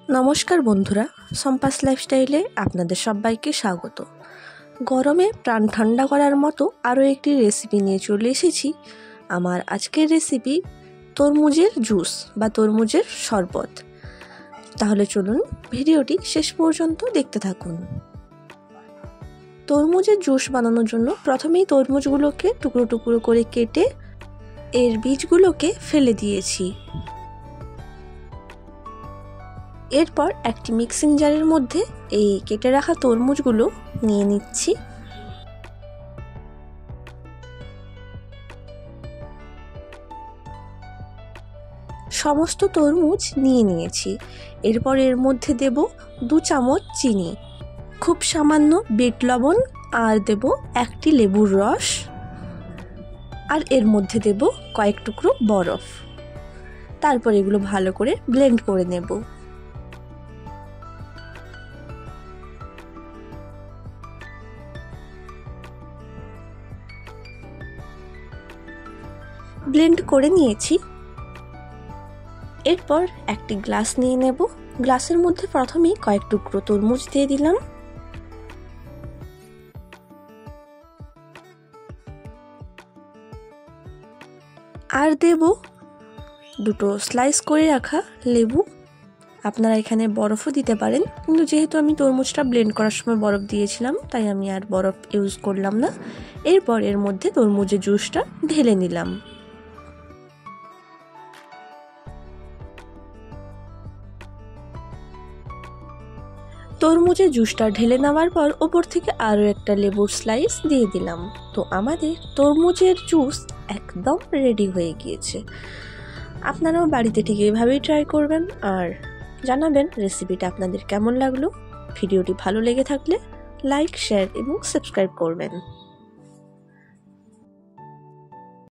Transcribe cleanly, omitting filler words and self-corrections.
নমস্কার বন্ধুরা, সম্পাস লাইফস্টাইলে আপনাদের সবাইকে স্বাগত। গরমে প্রাণ ঠান্ডা করার মতো আরও একটি রেসিপি নিয়ে চলে এসেছি। আমার আজকের রেসিপি তরমুজের জুস বা তরমুজের শরবত। তাহলে চলুন ভিডিওটি শেষ পর্যন্ত দেখতে থাকুন। তরমুজের জুস বানানোর জন্য প্রথমেই তরমুজগুলোকে টুকরো টুকরো করে কেটে এর বীজগুলোকে ফেলে দিয়েছি। এরপর একটি মিক্সিং জারের মধ্যে এই কেটে রাখা তরমুজগুলো নিয়ে নিচ্ছি। সমস্ত তরমুজ নিয়ে নিয়েছি। এরপর এর মধ্যে দেব 2 চামচ চিনি, খুব সামান্য বিট লবণ, আর দেব একটি লেবুর রস, আর এর মধ্যে দেব কয়েক টুকরো বরফ। তারপর এগুলো ভালো করে ব্লেন্ড করে নেব। ব্লেন্ড করে নিয়েছি। এরপর একটি গ্লাস নিয়ে নেব। গ্লাসের মধ্যে প্রথমেই কয়েক টুকরো তরমুজ দিয়ে দিলাম, আর দেব 2 স্লাইস করে রাখা লেবু। আপনারা এখানে বরফও দিতে পারেন, কিন্তু যেহেতু আমি তরমুজটা ব্লেন্ড করার সময় বরফ দিয়েছিলাম তাই আমি আর বরফ ইউজ করলাম না। এরপর এর মধ্যে তরমুজের জুসটা ঢেলে নিলাম। তরমুজের জুসটা ঢেলে নেওয়ার পর ওপর থেকে আরও একটা লেবুর স্লাইস দিয়ে দিলাম। তো আমাদের তরমুজের জুস একদম রেডি হয়ে গিয়েছে। আপনারাও বাড়িতে ঠিক এইভাবেই ট্রাই করবেন আর জানাবেন রেসিপিটা আপনাদের কেমন লাগলো। ভিডিওটি ভালো লেগে থাকলে লাইক, শেয়ার এবং সাবস্ক্রাইব করবেন।